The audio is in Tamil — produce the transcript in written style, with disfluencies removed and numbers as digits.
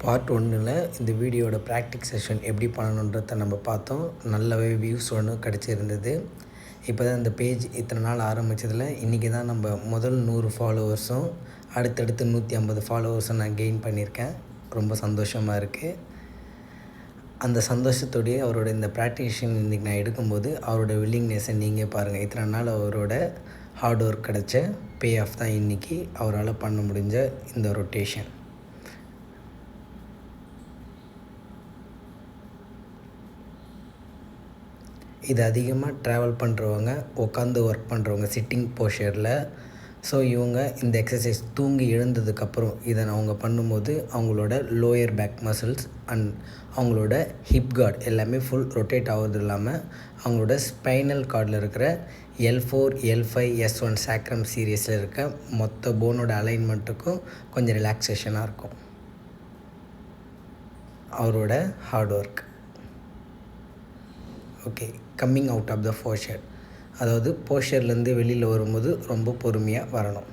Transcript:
பார்ட் 1ல் இந்த வீடியோட ப்ராக்டிஸ் செஷன் எப்படி பண்ணணுன்றத நம்ம பார்த்தோம். நல்லாவே வியூஸ் கிடச்சிருந்தது. இப்போ தான் இந்த பேஜ் இத்தனை நாள் ஆரம்பித்ததில் இன்றைக்கி தான் நம்ம முதல் 100 ஃபாலோவர்ஸும் அடுத்தடுத்து 150 ஃபாலோவர்ஸும் நான் கெயின் பண்ணியிருக்கேன். ரொம்ப சந்தோஷமாக இருக்குது. அந்த சந்தோஷத்தோடைய அவரோட இந்த ப்ராக்டிஷன் இன்றைக்கி நான் எடுக்கும்போது அவரோட வில்லிங்னஸை நீங்கள் பாருங்கள். இத்தனை நாள் அவரோட ஹார்ட் ஒர்க் கிடச்ச பே ஆஃப் தான் இன்றைக்கி அவரால் பண்ண முடிஞ்ச இந்த ரொட்டேஷன். இது அதிகமாக ட்ராவல் பண்ணுறவங்க, உட்காந்து ஒர்க் பண்ணுறவங்க சிட்டிங் போஸ்டரில். ஸோ இவங்க இந்த எக்ஸசைஸ் தூங்கி எழுந்ததுக்கப்புறம் இதை அவங்க பண்ணும்போது அவங்களோட லோயர் பேக் மசில்ஸ் அண்ட் அவங்களோட ஹிப் கார்டு எல்லாமே ஃபுல் ரொட்டேட் ஆகிறது இல்லாமல் அவங்களோட ஸ்பைனல் கார்டில் இருக்கிற L4, L5, S1 சாக்ரம் சீரியஸில் இருக்க மொத்த போனோட அலைன்மெண்ட்டுக்கும் கொஞ்சம் ரிலாக்ஸேஷனாக இருக்கும். அவரோட hard work. Okay, coming out of the poster, அதாவது போஸ்டர்லேருந்து வெளியில் வரும்போது ரொம்ப பொறுமையாக வரணும்.